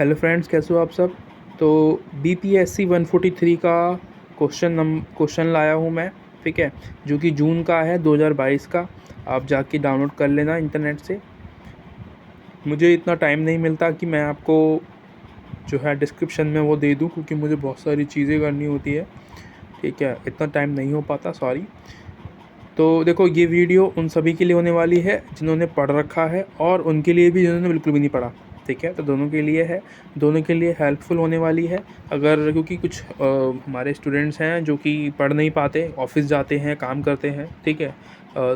Hello friends, कैसे हो आप सब। तो बीपीएससी 143 का क्वेश्चन लाया हूँ मैं, ठीक है, जो कि जून का है 2022 का। आप जाके डाउनलोड कर लेना इंटरनेट से। मुझे इतना टाइम नहीं मिलता कि मैं आपको जो है डिस्क्रिप्शन में वो दे दूँ, क्योंकि मुझे बहुत सारी चीज़ें करनी होती है, ठीक है, इतना टाइम नहीं हो पाता, सॉरी। तो देखो, ये वीडियो उन सभी के लिए होने वाली है जिन्होंने पढ़ रखा है और उनके लिए भी जिन्होंने बिल्कुल भी नहीं पढ़ा, ठीक है। तो दोनों के लिए है, दोनों के लिए हेल्पफुल होने वाली है। अगर क्योंकि कुछ हमारे स्टूडेंट्स हैं जो कि पढ़ नहीं पाते, ऑफिस जाते हैं, काम करते हैं, ठीक है,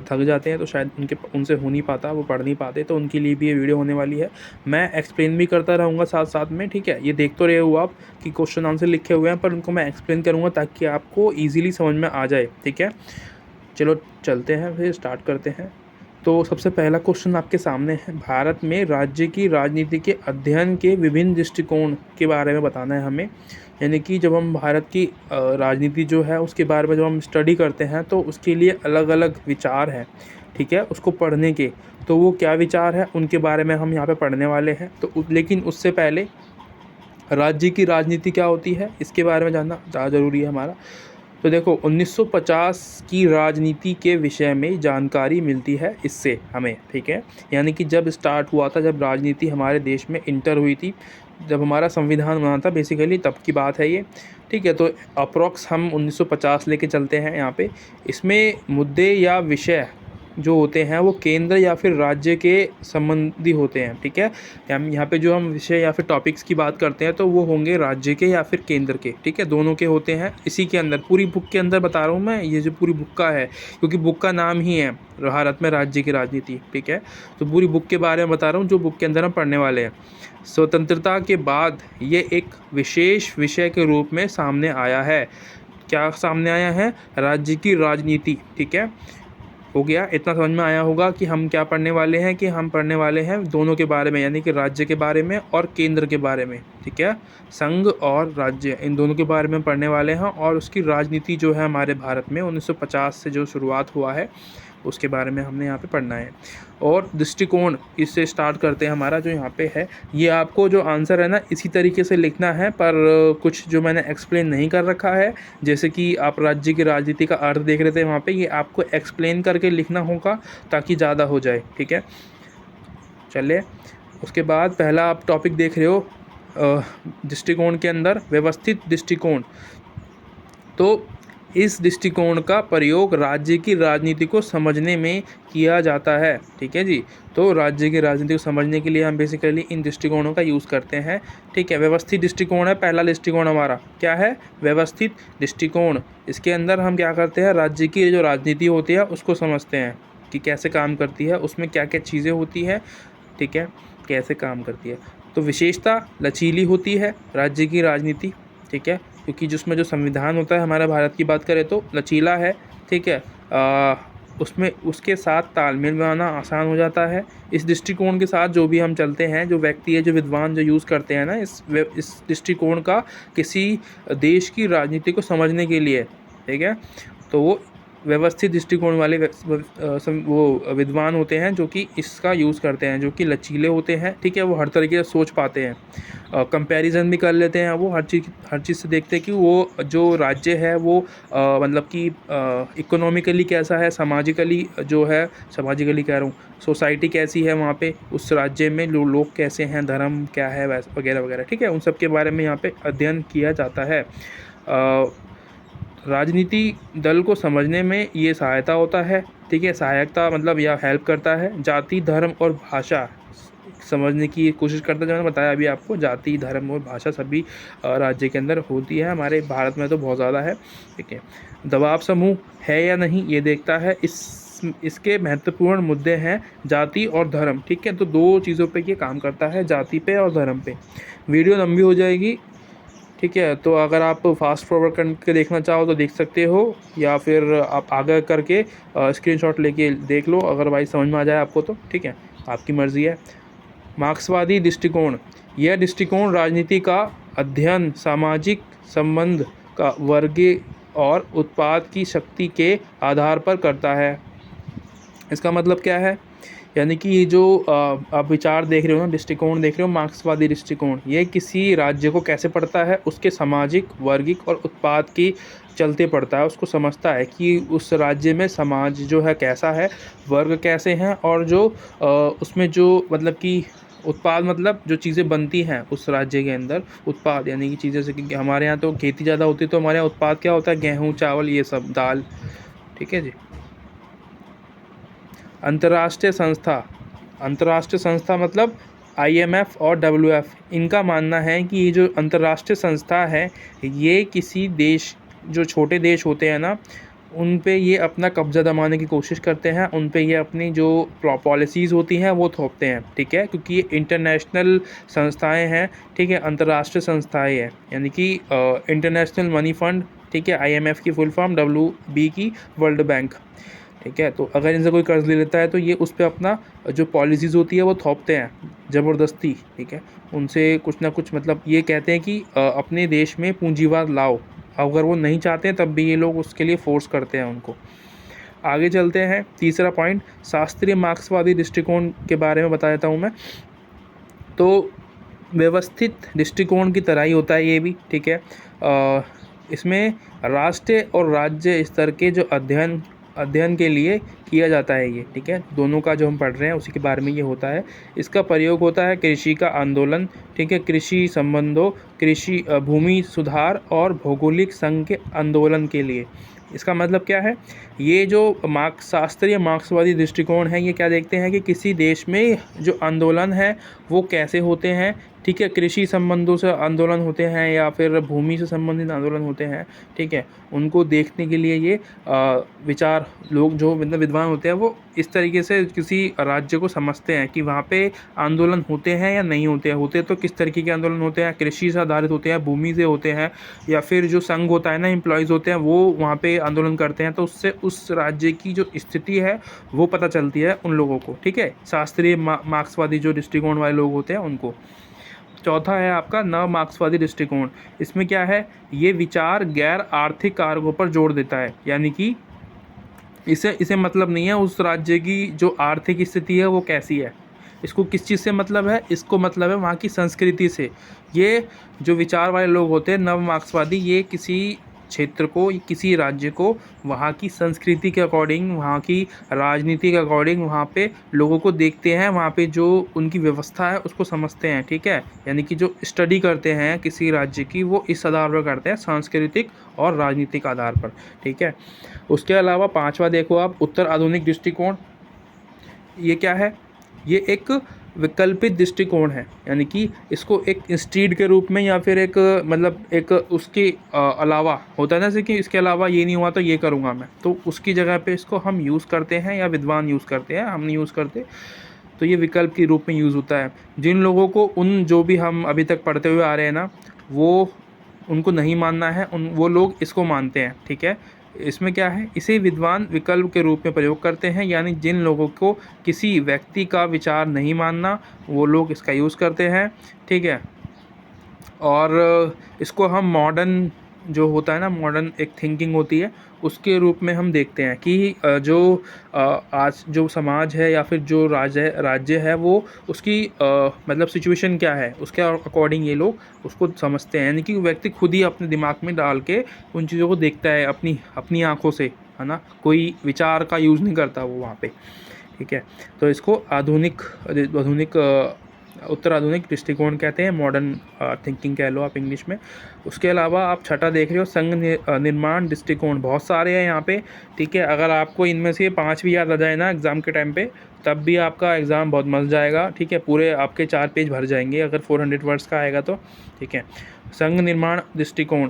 थक जाते हैं, तो शायद उनसे हो नहीं पाता, वो पढ़ नहीं पाते, तो उनके लिए भी ये वीडियो होने वाली है। मैं एक्सप्लेन भी करता रहूँगा साथ साथ में, ठीक है। ये देख तो रहे हो आप कि क्वेश्चन आंसर लिखे हुए हैं, पर उनको मैं एक्सप्लेन करूँगा ताकि आपको ईजिली समझ में आ जाए, ठीक है। चलो चलते हैं, फिर स्टार्ट करते हैं। तो सबसे पहला क्वेश्चन आपके सामने है, भारत में राज्य की राजनीति के अध्ययन के विभिन्न दृष्टिकोण के बारे में बताना है हमें। यानी कि जब हम भारत की राजनीति जो है उसके बारे में जब हम स्टडी करते हैं तो उसके लिए अलग अलग विचार हैं, ठीक है, उसको पढ़ने के। तो वो क्या विचार है उनके बारे में हम यहाँ पे पढ़ने वाले हैं। तो लेकिन उससे पहले राज्य की राजनीति क्या होती है इसके बारे में जानना ज़्यादा ज़रूरी है हमारा। तो देखो, 1950 की राजनीति के विषय में जानकारी मिलती है इससे हमें, ठीक है। यानी कि जब स्टार्ट हुआ था, जब राजनीति हमारे देश में इंटर हुई थी, जब हमारा संविधान बना था बेसिकली, तब की बात है ये, ठीक है। तो अप्रॉक्स हम 1950 लेके चलते हैं यहाँ पे। इसमें मुद्दे या विषय जो होते हैं वो केंद्र या फिर राज्य के संबंधी होते हैं, ठीक है। हम यहाँ पे जो हम विषय या फिर टॉपिक्स की बात करते हैं तो वो होंगे राज्य के या फिर केंद्र के, ठीक है, दोनों के होते हैं। इसी के अंदर पूरी बुक के अंदर बता रहा हूँ मैं, ये जो पूरी बुक का है, क्योंकि बुक का नाम ही है भारत में राज्य की राजनीति, ठीक है। तो पूरी बुक के बारे में बता रहा हूँ जो बुक के अंदर हम पढ़ने वाले हैं। स्वतंत्रता के बाद ये एक विशेष विषय के रूप में सामने आया है। क्या सामने आया है? राज्य की राजनीति, ठीक है। हो गया, इतना समझ में आया होगा कि हम क्या पढ़ने वाले हैं, कि हम पढ़ने वाले हैं दोनों के बारे में, यानी कि राज्य के बारे में और केंद्र के बारे में, ठीक है। संघ और राज्य, इन दोनों के बारे में पढ़ने वाले हैं, और उसकी राजनीति जो है हमारे भारत में 1950 से जो शुरुआत हुआ है उसके बारे में हमने यहाँ पे पढ़ना है। और दृष्टिकोण, इससे स्टार्ट करते हैं। हमारा जो यहाँ पे है, ये आपको जो आंसर है ना इसी तरीके से लिखना है, पर कुछ जो मैंने एक्सप्लेन नहीं कर रखा है, जैसे कि आप राज्य की राजनीति का अर्थ देख रहे थे वहाँ पे, ये आपको एक्सप्लेन करके लिखना होगा ताकि ज़्यादा हो जाए, ठीक है। चलिए, उसके बाद पहला आप टॉपिक देख रहे हो दृष्टिकोण के अंदर, व्यवस्थित दृष्टिकोण। तो इस दृष्टिकोण का प्रयोग राज्य की राजनीति को समझने में किया जाता है, ठीक है जी। तो राज्य की राजनीति को समझने के लिए हम बेसिकली इन दृष्टिकोणों का यूज़ करते हैं, ठीक है। व्यवस्थित दृष्टिकोण है पहला दृष्टिकोण हमारा, क्या है? व्यवस्थित दृष्टिकोण। इसके अंदर हम क्या करते हैं, राज्य की जो राजनीति होती है उसको समझते हैं कि कैसे काम करती है, उसमें क्या क्या चीज़ें होती हैं, ठीक है, कैसे काम करती है। तो विशेषता लचीली होती है राज्य की राजनीति, ठीक है, क्योंकि जिसमें जो संविधान होता है हमारे भारत की बात करें तो लचीला है, ठीक है। उसमें उसके साथ तालमेल बनाना आसान हो जाता है। इस दृष्टिकोण के साथ जो भी हम चलते हैं, जो व्यक्ति है, जो विद्वान जो यूज़ करते हैं ना इस दृष्टिकोण का किसी देश की राजनीति को समझने के लिए, ठीक है, तो वो व्यवस्थित दृष्टिकोण वाले वो विद्वान होते हैं जो कि इसका यूज़ करते हैं, जो कि लचीले होते हैं, ठीक है। वो हर तरीके से सोच पाते हैं, कंपैरिजन भी कर लेते हैं, वो हर चीज़ से देखते हैं कि वो जो राज्य है वो मतलब कि इकोनॉमिकली कैसा है, सामाजिकली जो है, सामाजिकली कह रहा हूँ, सोसाइटी कैसी है वहाँ पे उस राज्य में, लोग कैसे हैं, धर्म क्या है, वगैरह वगैरह, ठीक है। उन सब के बारे में यहाँ पे अध्ययन किया जाता है। राजनीति दल को समझने में ये सहायता होता है, ठीक है, सहायकता मतलब या हेल्प करता है। जाति, धर्म और भाषा समझने की कोशिश करता है, जो मैंने बताया अभी आपको, जाति, धर्म और भाषा सभी राज्य के अंदर होती है, हमारे भारत में तो बहुत ज़्यादा है, ठीक है। दबाव समूह है या नहीं ये देखता है। इसके महत्वपूर्ण मुद्दे हैं जाति और धर्म, ठीक है। तो दो चीज़ों पे ये काम करता है, जाति पे और धर्म पे। वीडियो लंबी हो जाएगी, ठीक है, तो अगर आप फास्ट फॉरवर्ड करके देखना चाहो तो देख सकते हो, या फिर आप आगे करके स्क्रीनशॉट लेके देख लो, अगर भाई समझ में आ जाए आपको तो, ठीक है, आपकी मर्ज़ी है। मार्क्सवादी दृष्टिकोण, यह दृष्टिकोण राजनीति का अध्ययन सामाजिक संबंध का वर्गीय और उत्पाद की शक्ति के आधार पर करता है। इसका मतलब क्या है? यानी कि ये जो आप विचार देख रहे हो ना, दृष्टिकोण देख रहे हो, मार्क्सवादी दृष्टिकोण, ये किसी राज्य को कैसे पढ़ता है, उसके सामाजिक, वर्गिक और उत्पाद की चलते पढ़ता है। उसको समझता है कि उस राज्य में समाज जो है कैसा है, वर्ग कैसे हैं, और जो उसमें जो मतलब कि उत्पाद, मतलब जो चीज़ें बनती हैं उस राज्य के अंदर, उत्पाद यानी कि चीज़ें, जैसे कि हमारे यहाँ तो खेती ज़्यादा होती है, तो हमारे यहाँ उत्पाद क्या होता है, गेहूँ, चावल, ये सब, दाल। ठीक है जी। अंतर्राष्ट्रीय संस्था, अंतर्राष्ट्रीय संस्था मतलब IMF और WF, इनका मानना है कि ये जो अंतर्राष्ट्रीय संस्था है, ये किसी देश, जो छोटे देश होते हैं ना, उन पे ये अपना कब्ज़ा जमाने की कोशिश करते हैं, उन पे ये अपनी जो पॉलिसीज़ होती हैं वो थोपते हैं। ठीक है, क्योंकि ये इंटरनेशनल संस्थाएं हैं। ठीक है, अंतर्राष्ट्रीय संस्थाएं हैं, यानी कि इंटरनेशनल मनी फंड, ठीक है, IMF की फुल फॉर्म, WB की वर्ल्ड बैंक। ठीक है, तो अगर इनसे कोई कर्ज़ ले लेता है तो ये उस पर अपना जो पॉलिसीज़ होती है वो थोपते हैं ज़बरदस्ती। ठीक है, उनसे कुछ ना कुछ, मतलब ये कहते हैं कि अपने देश में पूंजीवाद लाओ। अगर वो नहीं चाहते हैं तब भी ये लोग उसके लिए फ़ोर्स करते हैं उनको। आगे चलते हैं, तीसरा पॉइंट, शास्त्रीय मार्क्सवादी दृष्टिकोण के बारे में बता देता हूँ मैं। तो व्यवस्थित दृष्टिकोण की तरह ही होता है ये भी। ठीक है, इसमें राष्ट्रीय और राज्य स्तर के जो अध्ययन के लिए किया जाता है ये। ठीक है, दोनों का जो हम पढ़ रहे हैं उसी के बारे में ये होता है। इसका प्रयोग होता है कृषि का आंदोलन, ठीक है, कृषि संबंधों, कृषि भूमि सुधार और भौगोलिक संघ के आंदोलन के लिए। इसका मतलब क्या है, ये जो शास्त्रीय मार्क्सवादी दृष्टिकोण है, ये क्या देखते हैं कि किसी देश में जो आंदोलन है वो कैसे होते हैं। ठीक है, कृषि संबंधों से आंदोलन होते हैं या फिर भूमि से संबंधित आंदोलन होते हैं। ठीक है, उनको देखने के लिए ये विचार लोग, जो मतलब विद्वान होते हैं, वो इस तरीके से किसी राज्य को समझते हैं कि वहाँ पे आंदोलन होते हैं या नहीं होते हैं। होते तो किस तरीके के आंदोलन होते हैं, कृषि से आधारित होते हैं, भूमि से होते हैं, या फिर जो संघ होता है ना, एम्प्लॉयज़ होते हैं, वो वहाँ पे आंदोलन करते हैं। तो उससे उस राज्य की जो स्थिति है वो पता चलती है उन लोगों को। ठीक है, शास्त्रीय मार्क्सवादी जो दृष्टिकोण वाले लोग होते हैं उनको। चौथा है आपका नव मार्क्सवादी दृष्टिकोण। इसमें क्या है, ये विचार गैर आर्थिक कारकों पर जोर देता है, यानी कि इसे मतलब नहीं है उस राज्य की जो आर्थिक स्थिति है वो कैसी है। इसको किस चीज़ से मतलब है, इसको मतलब है वहाँ की संस्कृति से। ये जो विचार वाले लोग होते हैं नव मार्क्सवादी, ये किसी क्षेत्र को, किसी राज्य को वहाँ की संस्कृति के अकॉर्डिंग, वहाँ की राजनीति के अकॉर्डिंग, वहाँ पे लोगों को देखते हैं, वहाँ पे जो उनकी व्यवस्था है उसको समझते हैं। ठीक है, यानी कि जो स्टडी करते हैं किसी राज्य की, वो इस आधार पर करते हैं, सांस्कृतिक और राजनीतिक आधार पर। ठीक है, उसके अलावा पांचवा देखो आप, उत्तर आधुनिक दृष्टिकोण। ये क्या है, ये एक वैकल्पिक दृष्टिकोण है, यानी कि इसको एक इंस्टीड के रूप में, या फिर एक मतलब एक उसके अलावा होता है ना, जैसे कि इसके अलावा ये नहीं हुआ तो ये करूँगा मैं, तो उसकी जगह पे इसको हम यूज़ करते हैं, या विद्वान यूज़ करते हैं, हम नहीं यूज़ करते। तो ये विकल्प के रूप में यूज़ होता है। जिन लोगों को उन जो भी हम अभी तक पढ़ते हुए आ रहे हैं ना, वो उनको नहीं मानना है, वो लोग इसको मानते हैं। ठीक है, इसमें क्या है, इसे विद्वान विकल्प के रूप में प्रयोग करते हैं, यानी जिन लोगों को किसी व्यक्ति का विचार नहीं मानना, वो लोग इसका यूज़ करते हैं। ठीक है, और इसको हम मॉडर्न जो होता है ना, मॉडर्न एक थिंकिंग होती है, उसके रूप में हम देखते हैं कि जो आज जो समाज है या फिर जो राज्य है वो उसकी मतलब सिचुएशन क्या है, उसके अकॉर्डिंग ये लोग उसको समझते हैं। यानी कि व्यक्ति खुद ही अपने दिमाग में डाल के उन चीज़ों को देखता है अपनी आँखों से, है ना, कोई विचार का यूज़ नहीं करता वो वहाँ पे। ठीक है, तो इसको आधुनिक उत्तर आधुनिक दृष्टिकोण कहते हैं, मॉडर्न थिंकिंग कह लो आप इंग्लिश में। उसके अलावा आप छठा देख रहे हो, संघ निर्माण दृष्टिकोण। बहुत सारे हैं यहाँ पे। ठीक है, अगर आपको इनमें से 5 भी याद आ जाए ना एग्ज़ाम के टाइम पे, तब भी आपका एग्ज़ाम बहुत मस्त जाएगा। ठीक है, पूरे आपके 4 पेज भर जाएंगे अगर 400 वर्ड्स का आएगा तो। ठीक है, संघ निर्माण दृष्टिकोण,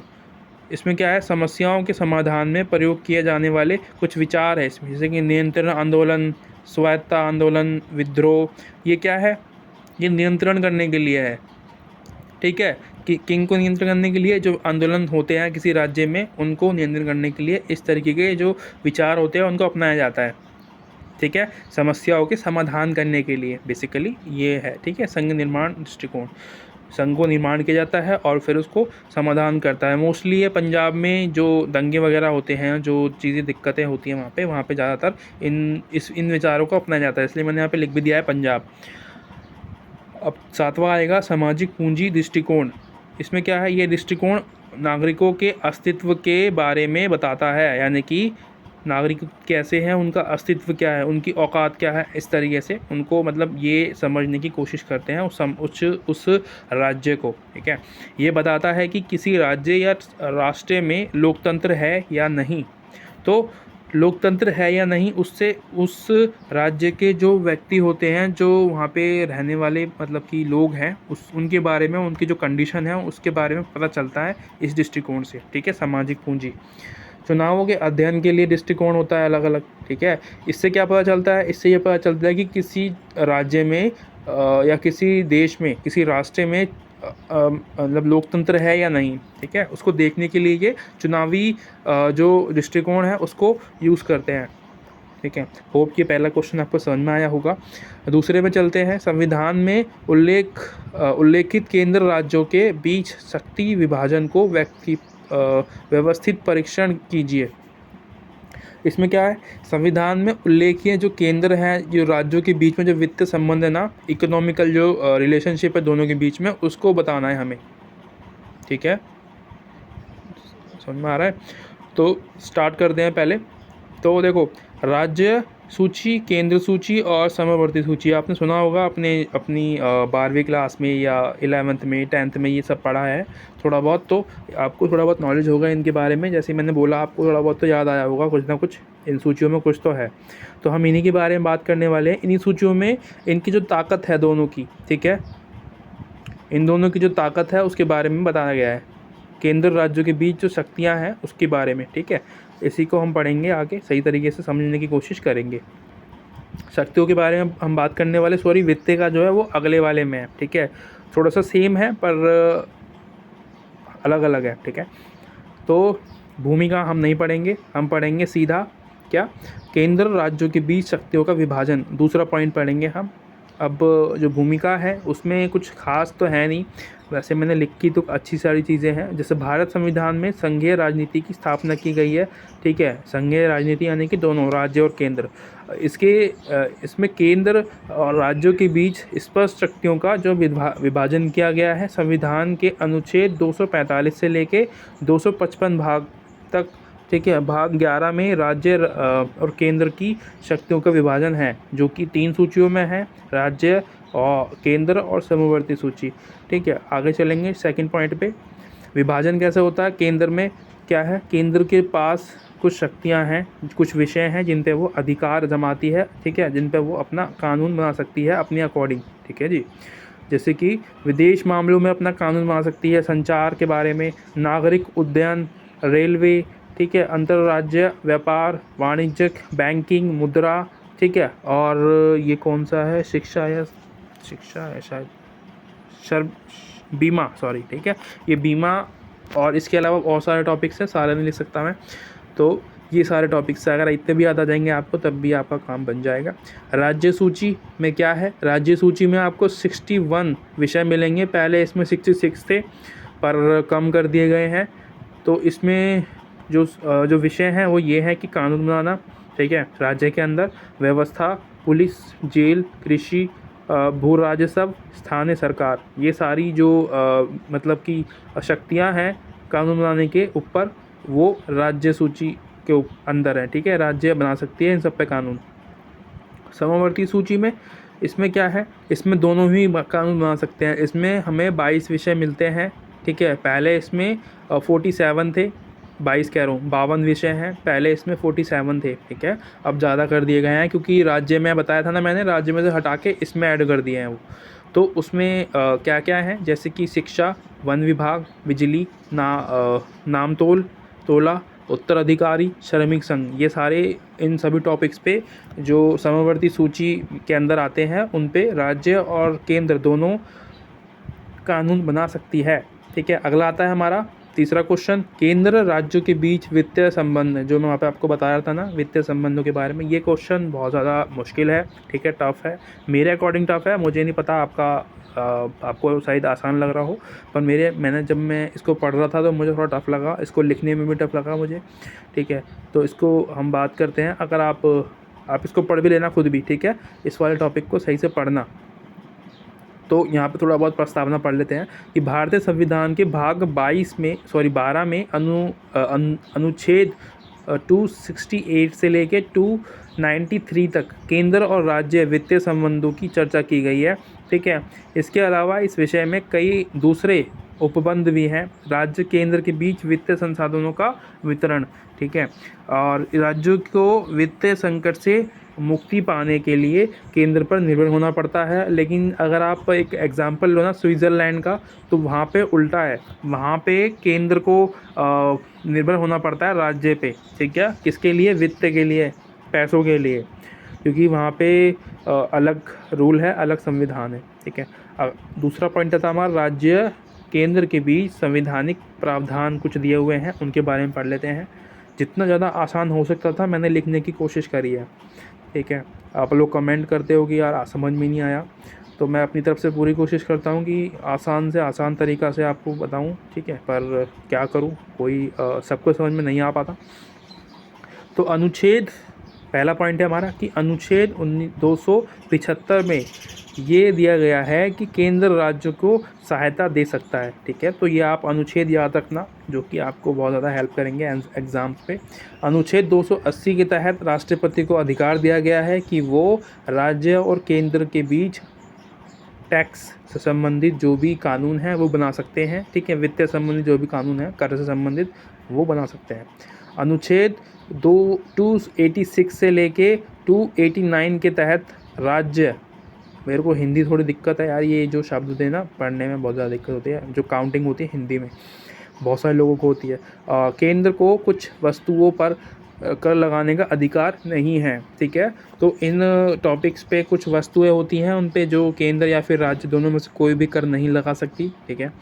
इसमें क्या है, समस्याओं के समाधान में प्रयोग किए जाने वाले कुछ विचार है इसमें, जैसे कि नियंत्रण आंदोलन, स्वायत्तता आंदोलन, विद्रोह। ये क्या है, ये नियंत्रण करने के लिए है। ठीक है, कि किंग को नियंत्रण करने के लिए, जो आंदोलन होते हैं किसी राज्य में उनको नियंत्रण करने के लिए इस तरीके के जो विचार होते हैं उनको अपनाया जाता है। ठीक है, समस्याओं के समाधान करने के लिए बेसिकली ये है। ठीक है, संघ निर्माण दृष्टिकोण। संघ को निर्माण किया जाता है और फिर उसको समाधान करता है। मोस्टली ये पंजाब में जो दंगे वगैरह होते हैं, जो चीज़ें दिक्कतें होती हैं वहाँ पे ज़्यादातर इन विचारों को अपनाया जाता है, इसलिए मैंने यहाँ पे लिख भी दिया है पंजाब। अब 7वां आएगा सामाजिक पूंजी दृष्टिकोण। इसमें क्या है, ये दृष्टिकोण नागरिकों के अस्तित्व के बारे में बताता है, यानी कि नागरिक कैसे हैं, उनका अस्तित्व क्या है, उनकी औकात क्या है, इस तरीके से उनको मतलब ये समझने की कोशिश करते हैं उस राज्य को। ठीक है, ये बताता है कि किसी राज्य या राष्ट्र में लोकतंत्र है या नहीं। तो लोकतंत्र है या नहीं, उससे उस राज्य के जो व्यक्ति होते हैं, जो वहाँ पे रहने वाले मतलब कि लोग हैं, उनके बारे में, उनकी जो कंडीशन है उसके बारे में पता चलता है इस दृष्टिकोण से। ठीक है, सामाजिक पूंजी। चुनावों के अध्ययन के लिए दृष्टिकोण होता है अलग अलग। ठीक है, इससे क्या पता चलता है, इससे ये पता चलता है कि किसी राज्य में या किसी देश में, किसी राष्ट्र में मतलब लोकतंत्र है या नहीं। ठीक है, उसको देखने के लिए ये चुनावी जो दृष्टिकोण है उसको यूज़ करते हैं। ठीक है, होप कि पहला क्वेश्चन आपको समझ में आया होगा। दूसरे में चलते हैं, संविधान में उल्लेखित केंद्र राज्यों के बीच शक्ति विभाजन को व्यवस्थित परीक्षण कीजिए। इसमें क्या है, संविधान में उल्लेखित जो केंद्र हैं, जो राज्यों के बीच में जो वित्तीय संबंध है ना, इकोनॉमिकल जो रिलेशनशिप है दोनों के बीच में, उसको बताना है हमें। ठीक है, समझ में आ रहा है? तो स्टार्ट करते हैं पहले। तो देखो, राज्य सूची, केंद्र सूची और समवर्ती सूची आपने सुना होगा अपनी 12वीं क्लास में या 11th में, 10th में ये सब पढ़ा है थोड़ा बहुत, तो आपको थोड़ा बहुत नॉलेज होगा इनके बारे में। जैसे मैंने बोला, आपको थोड़ा बहुत तो याद आया होगा, कुछ ना कुछ इन सूचियों में कुछ तो है। तो हम इन्हीं के बारे में बात करने वाले हैं। इन्हीं सूचियों में इनकी जो ताकत है दोनों की, ठीक है, इन दोनों की जो ताकत है उसके बारे में बताया गया है। केंद्र राज्यों के बीच जो शक्तियाँ हैं उसके बारे में। ठीक है, इसी को हम पढ़ेंगे आगे, सही तरीके से समझने की कोशिश करेंगे। शक्तियों के बारे में हम बात करने वाले, सॉरी, वित्त का जो है वो अगले वाले में है। ठीक है, थोड़ा सा सेम है पर अलग अलग है। ठीक है, तो भूमिका हम नहीं पढ़ेंगे, हम पढ़ेंगे सीधा क्या, केंद्र राज्यों के बीच शक्तियों का विभाजन, दूसरा पॉइंट पढ़ेंगे हम। अब जो भूमिका है उसमें कुछ खास तो है नहीं, वैसे मैंने लिखी तो अच्छी सारी चीज़ें हैं। जैसे भारत संविधान में संघीय राजनीति की स्थापना की गई है। ठीक है, संघीय राजनीति यानी कि दोनों राज्य और केंद्र, इसमें केंद्र और राज्यों के बीच स्पष्ट शक्तियों का जो विभाजन किया गया है संविधान के अनुच्छेद 245 से लेके 255 भाग तक। ठीक है, भाग 11 में राज्य और केंद्र की शक्तियों का विभाजन है, जो कि 3 सूचियों में है, राज्य और केंद्र और समवर्ती सूची। ठीक है, आगे चलेंगे सेकंड पॉइंट पे। विभाजन कैसे होता है, केंद्र में क्या है, केंद्र के पास कुछ शक्तियां हैं, कुछ विषय हैं जिन पे वो अधिकार जमाती है। ठीक है, जिन पे वो अपना कानून बना सकती है अपने अकॉर्डिंग। ठीक है जी, जैसे कि विदेश मामलों में अपना कानून बना सकती है, संचार के बारे में, नागरिक उड्डयन, रेलवे, ठीक है, अंतर्राज्य व्यापार, वाणिज्यिक, बैंकिंग, मुद्रा। ठीक है, और ये कौन सा है, शिक्षा है शायद, बीमा, सॉरी। ठीक है, ये बीमा, और इसके अलावा और सारे टॉपिक्स हैं, सारे नहीं लिख सकता मैं। तो ये सारे टॉपिक्स अगर इतने भी याद आ जाएंगे आपको, तब भी आपका काम बन जाएगा। राज्य सूची में क्या है, राज्य सूची में आपको 61 विषय मिलेंगे। पहले इसमें 66 थे पर कम कर दिए गए हैं। तो इसमें जो विषय हैं वो ये है कि कानून बनाना, ठीक है, राज्य के अंदर व्यवस्था, पुलिस, जेल, कृषि, भू राजस्व, स्थानीय सरकार, ये सारी जो मतलब कि शक्तियां हैं कानून बनाने के ऊपर, वो राज्य सूची के अंदर है। ठीक है, राज्य बना सकती है इन सब पे कानून। समवर्ती सूची में इसमें क्या है, इसमें दोनों ही कानून बना सकते हैं। इसमें हमें 22 विषय मिलते हैं। ठीक है, पहले इसमें 47 थे, 22 कह रहा हूँ, 52 विषय हैं, पहले इसमें 47 थे। ठीक है, अब ज़्यादा कर दिए गए हैं क्योंकि राज्य में बताया था ना मैंने, राज्य में से हटा के इसमें ऐड कर दिए हैं वो। तो उसमें क्या क्या है, जैसे कि शिक्षा, वन विभाग, बिजली, तोला, उत्तराधिकारी, श्रमिक संघ, ये सारे इन सभी टॉपिक्स पे जो समवर्ती सूची के अंदर आते हैं, उन पे राज्य और केंद्र दोनों कानून बना सकती है। ठीक है, अगला आता है हमारा तीसरा क्वेश्चन, केंद्र राज्यों के बीच वित्तीय संबंध, जो मैं वहाँ पे आपको बता रहा था ना वित्तीय संबंधों के बारे में। ये क्वेश्चन बहुत ज़्यादा मुश्किल है। ठीक है, टफ है, मेरे अकॉर्डिंग टफ है, मुझे नहीं पता आपका आपको शायद आसान लग रहा हो, पर मैंने जब मैं इसको पढ़ रहा था तो मुझे थोड़ा टफ लगा, इसको लिखने में भी टफ लगा मुझे, ठीक है। तो इसको हम बात करते हैं, अगर आप इसको पढ़ भी लेना खुद भी, ठीक है, इस वाले टॉपिक को सही से पढ़ना। तो यहाँ पे थोड़ा बहुत प्रस्तावना पढ़ लेते हैं कि भारतीय संविधान के भाग 12 में अनुच्छेद 268 से लेके 293 तक केंद्र और राज्य वित्तीय संबंधों की चर्चा की गई है, ठीक है। इसके अलावा इस विषय में कई दूसरे उपबंध भी हैं। राज्य केंद्र के बीच वित्तीय संसाधनों का वितरण, ठीक है, और राज्यों को वित्तीय संकट से मुक्ति पाने के लिए केंद्र पर निर्भर होना पड़ता है। लेकिन अगर आप एक एग्जांपल लो ना स्विट्ज़रलैंड का, तो वहाँ पे उल्टा है, वहाँ पे केंद्र को निर्भर होना पड़ता है राज्य पे, ठीक है, किसके लिए, वित्त के लिए, पैसों के लिए, क्योंकि वहाँ पे अलग रूल है, अलग संविधान है, ठीक है। दूसरा पॉइंट था हमारा, राज्य केंद्र के बीच संवैधानिक प्रावधान कुछ दिए हुए हैं, उनके बारे में पढ़ लेते हैं। जितना ज़्यादा आसान हो सकता था मैंने लिखने की कोशिश करी है, ठीक है। आप लोग कमेंट करते हो कि यार समझ में नहीं आया, तो मैं अपनी तरफ से पूरी कोशिश करता हूँ कि आसान से आसान तरीक़ा से आपको बताऊँ, ठीक है, पर क्या करूँ, कोई सबको समझ में नहीं आ पाता। तो अनुच्छेद, पहला पॉइंट है हमारा कि अनुच्छेद 275 में ये दिया गया है कि केंद्र राज्य को सहायता दे सकता है, ठीक है। तो ये आप अनुच्छेद याद रखना, जो कि आपको बहुत ज़्यादा हेल्प करेंगे एग्ज़ाम्स पे। अनुच्छेद 280 के तहत राष्ट्रपति को अधिकार दिया गया है कि वो राज्य और केंद्र के बीच टैक्स से संबंधित जो भी कानून है वो बना सकते हैं, ठीक है, वित्तीय संबंधित जो भी कानून है, कर से संबंधित, वो बना सकते हैं। अनुच्छेद 286 से लेके 289 के तहत राज्य, मेरे को हिंदी थोड़ी दिक्कत है यार, ये जो शब्द थे ना पढ़ने में बहुत ज़्यादा दिक्कत होती है, जो काउंटिंग होती है हिंदी में बहुत सारे लोगों को होती है। केंद्र को कुछ वस्तुओं पर कर लगाने का अधिकार नहीं है, ठीक है। तो इन टॉपिक्स पे कुछ वस्तुएं होती हैं, उन पे जो केंद्र या फिर राज्य दोनों में से कोई भी कर नहीं लगा सकती, ठीक है।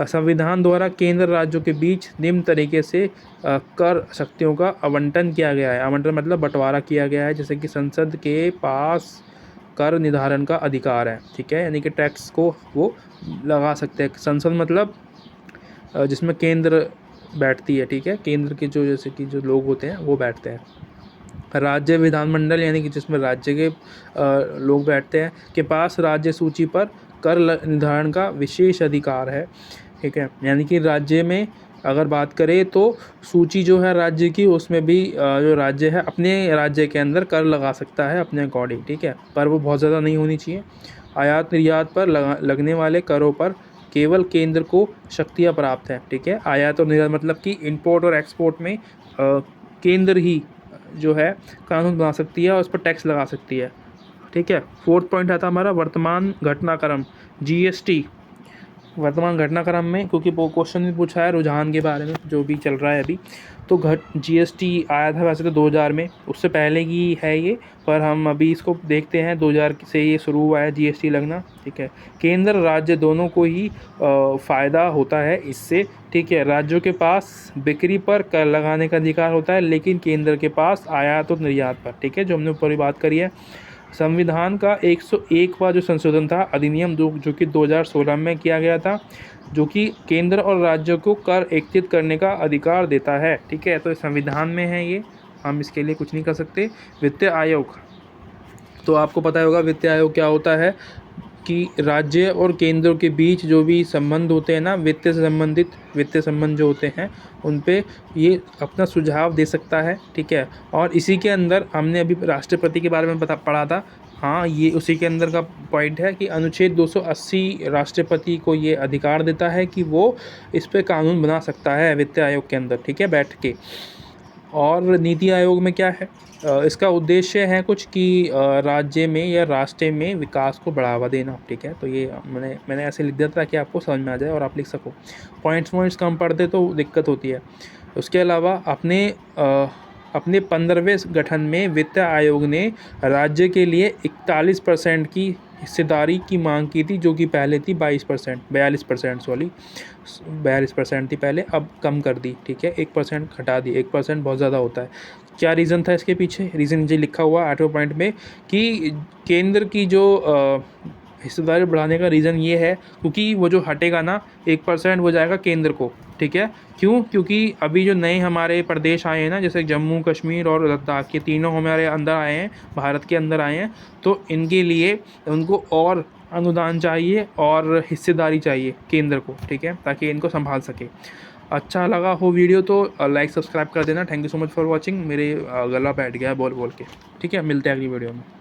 संविधान द्वारा केंद्र राज्यों के बीच निम्न तरीके से कर शक्तियों का आवंटन किया गया है। आवंटन मतलब बंटवारा किया गया है, जैसे कि संसद के पास कर निर्धारण का अधिकार है, ठीक है, यानी कि टैक्स को वो लगा सकते हैं। संसद मतलब जिसमें केंद्र बैठती है, ठीक है, केंद्र के जो जैसे कि जो लोग होते हैं वो बैठते हैं। राज्य विधानमंडल यानी कि जिसमें राज्य के लोग बैठते हैं, के पास राज्य सूची पर कर निर्धारण का विशेष अधिकार है, ठीक है। यानी कि राज्य में अगर बात करें तो सूची जो है राज्य की, उसमें भी जो राज्य है अपने राज्य के अंदर कर लगा सकता है अपने अकॉर्डिंग, ठीक है, पर वो बहुत ज़्यादा नहीं होनी चाहिए। आयात निर्यात पर लगने वाले करों पर केवल केंद्र को शक्तियाँ प्राप्त हैं, ठीक है। आयात और निर्यात मतलब कि इंपोर्ट और एक्सपोर्ट में केंद्र ही जो है कानून बना सकती है और उस पर टैक्स लगा सकती है, ठीक है। फोर्थ पॉइंट आता हमारा वर्तमान घटनाक्रम, जीएसटी। वर्तमान घटनाक्रम में, क्योंकि वो क्वेश्चन भी पूछा है रुझान के बारे में जो भी चल रहा है अभी, तो जीएसटी आया था वैसे तो 2000 में, उससे पहले की है ये, पर हम अभी इसको देखते हैं 2000 से ये शुरू हुआ है जीएसटी लगना, ठीक है। केंद्र राज्य दोनों को ही फ़ायदा होता है इससे, ठीक है। राज्यों के पास बिक्री पर कर लगाने का अधिकार होता है, लेकिन केंद्र के पास आयात और निर्यात पर, ठीक है, जो हमने ऊपर ही बात करी है। संविधान का 101वां जो संशोधन था, अधिनियम जो कि 2016 में किया गया था, जो कि केंद्र और राज्यों को कर एकत्रित करने का अधिकार देता है, ठीक है। तो संविधान में है ये, हम इसके लिए कुछ नहीं कर सकते। वित्तीय आयोग, तो आपको पता होगा वित्तीय आयोग क्या होता है, कि राज्य और केंद्र के बीच जो भी संबंध होते हैं ना, वित्त से संबंधित वित्तीय संबंध जो होते हैं, उन पे ये अपना सुझाव दे सकता है, ठीक है। और इसी के अंदर हमने अभी राष्ट्रपति के बारे में पढ़ा था, हाँ, ये उसी के अंदर का पॉइंट है कि अनुच्छेद 280 राष्ट्रपति को ये अधिकार देता है कि वो इस पे कानून बना सकता है वित्तीय आयोग के अंदर, ठीक है, बैठ के। और नीति आयोग में क्या है, इसका उद्देश्य है कुछ कि राज्य में या राष्ट्र में विकास को बढ़ावा देना, ठीक है। तो ये मैंने ऐसे लिख दिया था कि आपको समझ में आ जाए और आप लिख सको। पॉइंट्स कम पढ़ते तो दिक्कत होती है। उसके अलावा अपने 15वें गठन में वित्त आयोग ने राज्य के लिए 41% की हिस्सेदारी की मांग की थी, जो कि पहले थी 42% थी पहले, अब कम कर दी, ठीक है, 1% घटा दी। 1% बहुत ज़्यादा होता है। क्या रीज़न था इसके पीछे? रीज़न जो लिखा हुआ 8वें पॉइंट में कि केंद्र की जो हिस्सेदारी बढ़ाने का रीज़न ये है क्योंकि वो जो हटेगा ना 1% वो जाएगा केंद्र को, ठीक है। क्यों? क्योंकि अभी जो नए हमारे प्रदेश आए हैं ना, जैसे जम्मू कश्मीर और लद्दाख, ये तीनों हमारे अंदर आए हैं, भारत के अंदर आए हैं, तो इनके लिए उनको और अनुदान चाहिए और हिस्सेदारी चाहिए केंद्र को, ठीक है, ताकि इनको संभाल सके। अच्छा लगा हो वीडियो तो लाइक सब्सक्राइब कर देना। Thank you so much for watching. मेरे गला बैठ गया है बोल बोल के, ठीक है। मिलते हैं अगली वीडियो में।